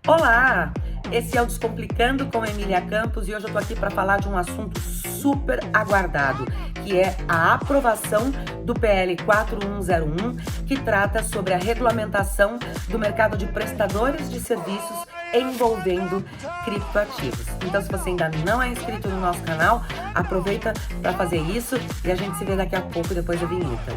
Olá, esse é o Descomplicando com Emília Campos e hoje eu tô aqui para falar de um assunto super aguardado, que é a aprovação do PL 4101, que trata sobre a regulamentação do mercado de prestadores de serviços envolvendo criptoativos. Então, se você ainda não é inscrito no nosso canal, aproveita para fazer isso e a gente se vê daqui a pouco depois da vinheta.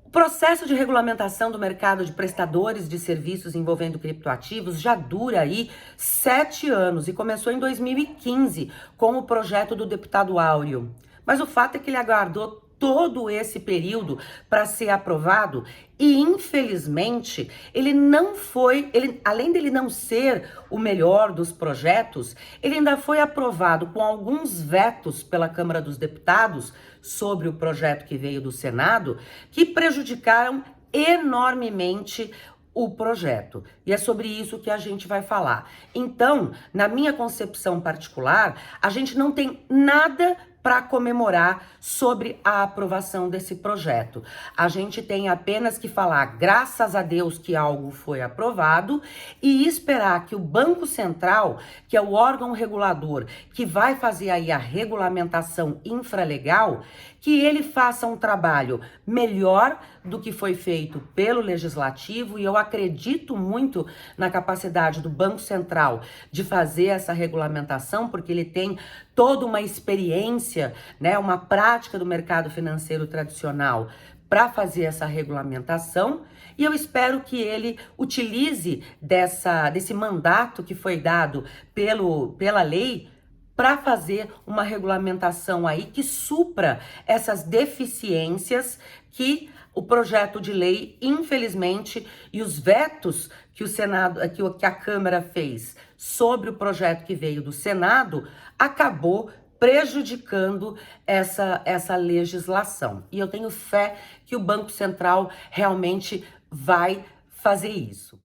O processo de regulamentação do mercado de prestadores de serviços envolvendo criptoativos já dura aí 7 anos e começou em 2015 com o projeto do deputado Áureo. Mas o fato é que ele aguardou todo esse período para ser aprovado e, infelizmente, ele não foi, além dele não ser o melhor dos projetos, ele ainda foi aprovado com alguns vetos pela Câmara dos Deputados sobre o projeto que veio do Senado, que prejudicaram enormemente o projeto. E é sobre isso que a gente vai falar. Então, na minha concepção particular, a gente não tem nada para comemorar sobre a aprovação desse projeto. A gente tem apenas que falar, graças a Deus que algo foi aprovado, e esperar que o Banco Central, que é o órgão regulador que vai fazer aí a regulamentação infralegal, que ele faça um trabalho melhor do que foi feito pelo Legislativo, e eu acredito muito na capacidade do Banco Central de fazer essa regulamentação, porque ele tem toda uma experiência, né, uma prática do mercado financeiro tradicional para fazer essa regulamentação, e eu espero que ele utilize desse mandato que foi dado pela lei para fazer uma regulamentação aí que supra essas deficiências que o projeto de lei, infelizmente, e os vetos que o Senado, que a Câmara fez sobre o projeto que veio do Senado, acabou prejudicando essa legislação. E eu tenho fé que o Banco Central realmente vai fazer isso.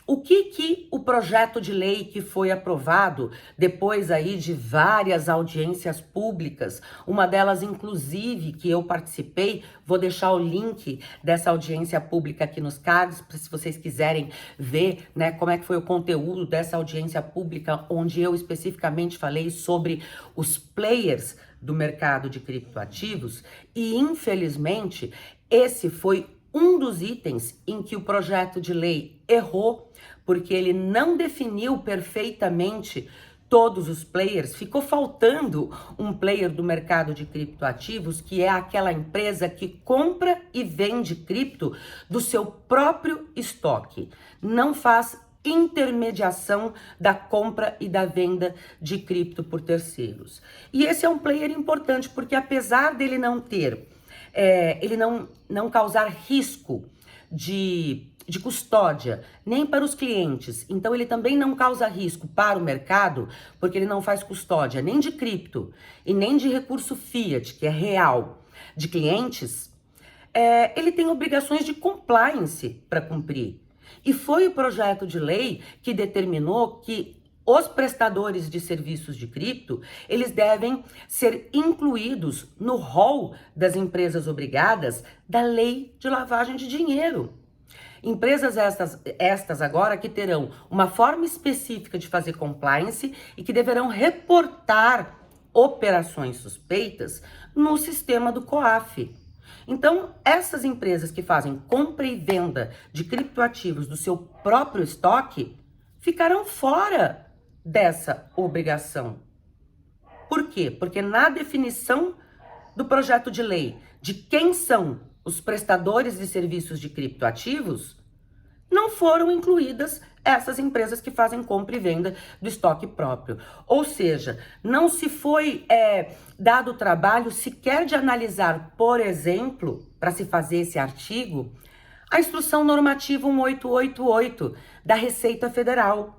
O que o projeto de lei que foi aprovado, depois aí de várias audiências públicas, uma delas inclusive que eu participei, vou deixar o link dessa audiência pública aqui nos cards, se vocês quiserem ver, né, como é que foi o conteúdo dessa audiência pública, onde eu especificamente falei sobre os players do mercado de criptoativos, e infelizmente esse foi um dos itens em que o projeto de lei errou, porque ele não definiu perfeitamente todos os players. Ficou faltando um player do mercado de criptoativos, que é aquela empresa que compra e vende cripto do seu próprio estoque. Não faz intermediação da compra e da venda de cripto por terceiros. E esse é um player importante, porque apesar dele não ter ele não causar risco de custódia, nem para os clientes. Então, ele também não causa risco para o mercado, porque ele não faz custódia nem de cripto e nem de recurso fiat, que é real, de clientes. Ele tem obrigações de compliance para cumprir. E foi o projeto de lei que determinou que os prestadores de serviços de cripto, eles devem ser incluídos no rol das empresas obrigadas da lei de lavagem de dinheiro. Empresas estas agora que terão uma forma específica de fazer compliance e que deverão reportar operações suspeitas no sistema do COAF. Então, essas empresas que fazem compra e venda de criptoativos do seu próprio estoque ficarão fora dessa obrigação. Por quê? Porque na definição do projeto de lei de quem são os prestadores de serviços de criptoativos, não foram incluídas essas empresas que fazem compra e venda do estoque próprio. Ou seja, não se foi dado o trabalho sequer de analisar, por exemplo, para se fazer esse artigo, a Instrução Normativa 1888 da Receita Federal,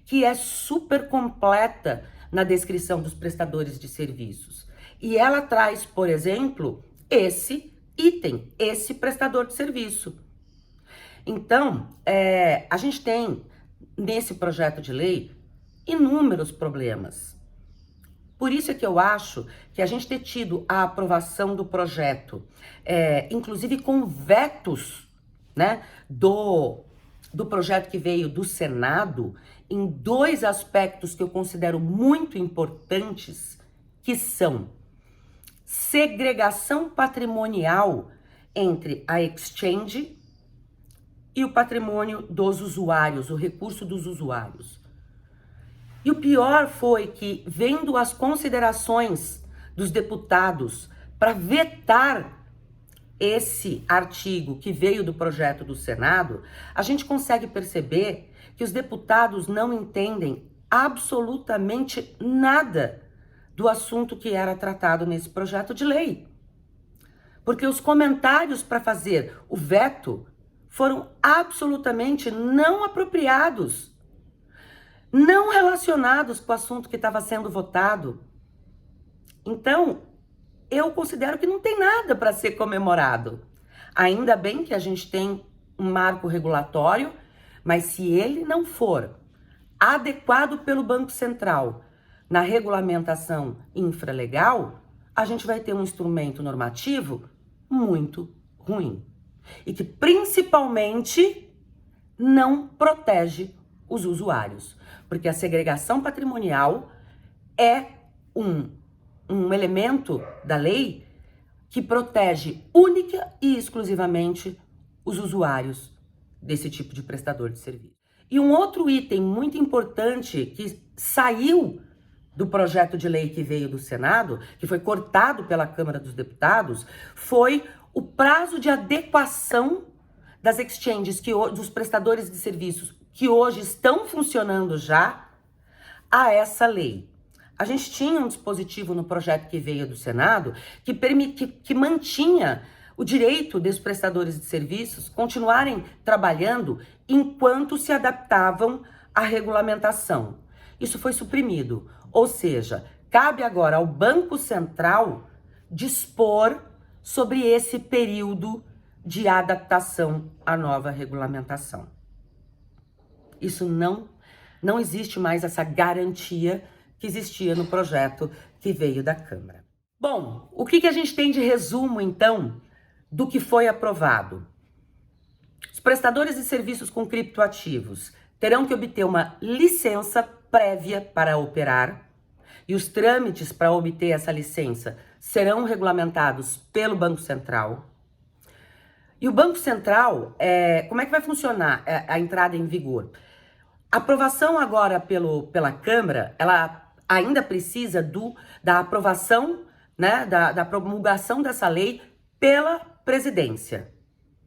que é super completa na descrição dos prestadores de serviços. E ela traz, por exemplo, esse item, esse prestador de serviço. Então, a gente tem, nesse projeto de lei, inúmeros problemas. Por isso é que eu acho que a gente ter tido a aprovação do projeto, inclusive com vetos, né, do projeto que veio do Senado, em dois aspectos que eu considero muito importantes, que são segregação patrimonial entre a exchange e o patrimônio dos usuários, o recurso dos usuários. E o pior foi que, vendo as considerações dos deputados para vetar esse artigo que veio do projeto do Senado, a gente consegue perceber que os deputados não entendem absolutamente nada do assunto que era tratado nesse projeto de lei. Porque os comentários para fazer o veto foram absolutamente não apropriados, não relacionados com o assunto que estava sendo votado. Então, eu considero que não tem nada para ser comemorado. Ainda bem que a gente tem um marco regulatório, mas se ele não for adequado pelo Banco Central na regulamentação infralegal, a gente vai ter um instrumento normativo muito ruim. E que principalmente não protege os usuários. Porque a segregação patrimonial é um elemento da lei que protege única e exclusivamente os usuários desse tipo de prestador de serviço. E um outro item muito importante que saiu do projeto de lei que veio do Senado, que foi cortado pela Câmara dos Deputados, foi o prazo de adequação das exchanges, dos prestadores de serviços que hoje estão funcionando já, a essa lei. A gente tinha um dispositivo no projeto que veio do Senado que mantinha o direito dos prestadores de serviços continuarem trabalhando enquanto se adaptavam à regulamentação. Isso foi suprimido, ou seja, cabe agora ao Banco Central dispor sobre esse período de adaptação à nova regulamentação. Isso não existe mais essa garantia que existia no projeto que veio da Câmara. Bom, o que a gente tem de resumo, então, do que foi aprovado? Os prestadores de serviços com criptoativos terão que obter uma licença prévia para operar, e os trâmites para obter essa licença serão regulamentados pelo Banco Central. E o Banco Central, como é que vai funcionar a entrada em vigor? A aprovação agora pela Câmara, ela ainda precisa da aprovação, né, da promulgação dessa lei pela presidência,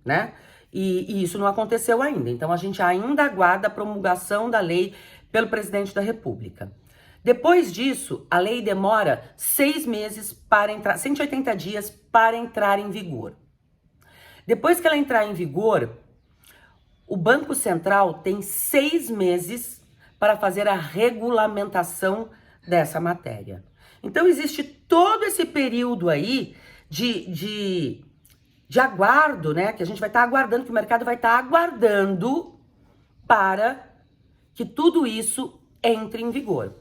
né? E isso não aconteceu ainda. Então, a gente ainda aguarda a promulgação da lei pelo presidente da República. Depois disso, a lei demora 6 meses para entrar, 180 dias para entrar em vigor. Depois que ela entrar em vigor, o Banco Central tem 6 meses para fazer a regulamentação dessa matéria. Então, existe todo esse período aí de aguardo, né? Que a gente vai estar aguardando, que o mercado vai estar aguardando para que tudo isso entre em vigor.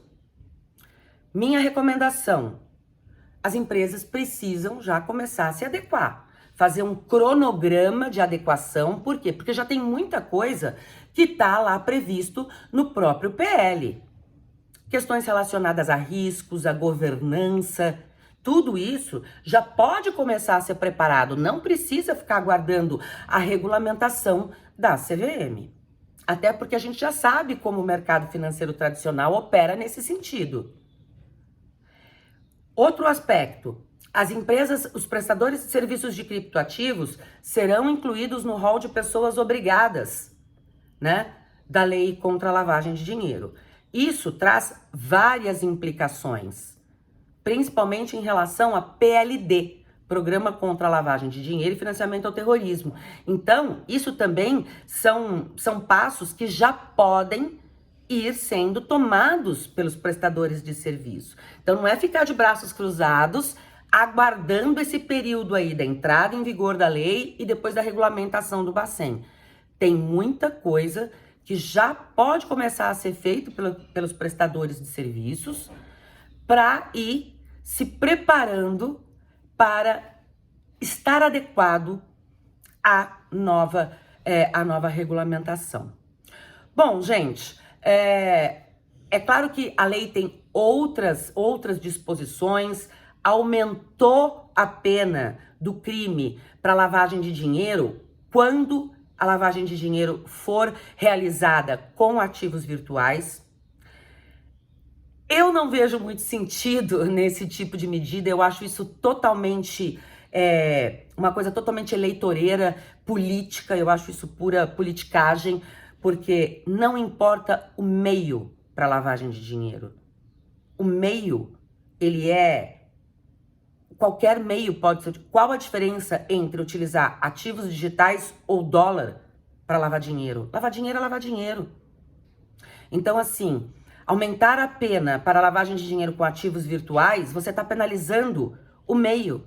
Minha recomendação: as empresas precisam já começar a se adequar, fazer um cronograma de adequação. Por quê? Porque já tem muita coisa que está lá previsto no próprio PL. Questões relacionadas a riscos, a governança, tudo isso já pode começar a ser preparado. Não precisa ficar aguardando a regulamentação da CVM. Até porque a gente já sabe como o mercado financeiro tradicional opera nesse sentido. Outro aspecto: as empresas, os prestadores de serviços de criptoativos serão incluídos no rol de pessoas obrigadas, né, da lei contra a lavagem de dinheiro. Isso traz várias implicações, principalmente em relação a PLD, Programa contra a Lavagem de Dinheiro e Financiamento ao Terrorismo. Então, isso também são passos que já podem ir sendo tomados pelos prestadores de serviço. Então, não é ficar de braços cruzados, aguardando esse período aí da entrada em vigor da lei e depois da regulamentação do Bacen. Tem muita coisa que já pode começar a ser feito pelos prestadores de serviços para ir se preparando para estar adequado à nova regulamentação. Bom, gente, é claro que a lei tem outras disposições, aumentou a pena do crime para lavagem de dinheiro quando a lavagem de dinheiro for realizada com ativos virtuais. Eu não vejo muito sentido nesse tipo de medida, eu acho isso totalmente, uma coisa totalmente eleitoreira, política, eu acho isso pura politicagem, porque não importa o meio para lavagem de dinheiro. O meio, qualquer meio pode ser. Qual a diferença entre utilizar ativos digitais ou dólar para lavar dinheiro? Lavar dinheiro é lavar dinheiro. Então, assim, aumentar a pena para lavagem de dinheiro com ativos virtuais, você está penalizando o meio.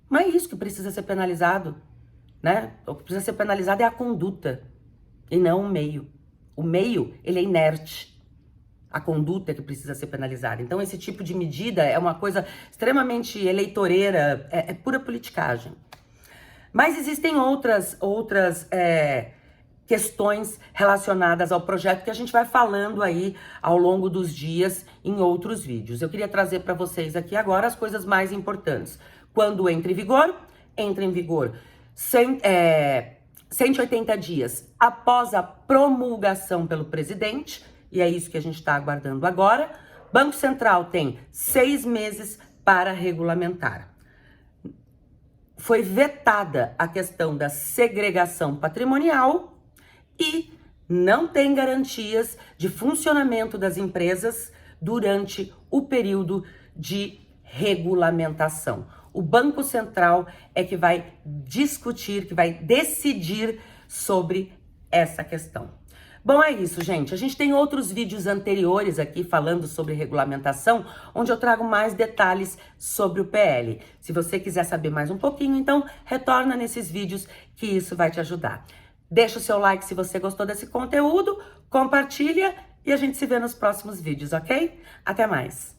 Não é isso que precisa ser penalizado, né? O que precisa ser penalizado é a conduta e não o meio. O meio, ele é inerte. A conduta é que precisa ser penalizada. Então, esse tipo de medida é uma coisa extremamente eleitoreira, é pura politicagem. Mas existem outras questões relacionadas ao projeto que a gente vai falando aí ao longo dos dias em outros vídeos. Eu queria trazer para vocês aqui agora as coisas mais importantes. Quando entra em vigor 180 dias após a promulgação pelo presidente, e é isso que a gente está aguardando agora. Banco Central tem 6 meses para regulamentar. Foi vetada a questão da segregação patrimonial e não tem garantias de funcionamento das empresas durante o período de regulamentação. O Banco Central é que vai discutir, que vai decidir sobre essa questão. Bom, é isso, gente. A gente tem outros vídeos anteriores aqui falando sobre regulamentação, onde eu trago mais detalhes sobre o PL. Se você quiser saber mais um pouquinho, então retorna nesses vídeos que isso vai te ajudar. Deixa o seu like se você gostou desse conteúdo, compartilha e a gente se vê nos próximos vídeos, ok? Até mais!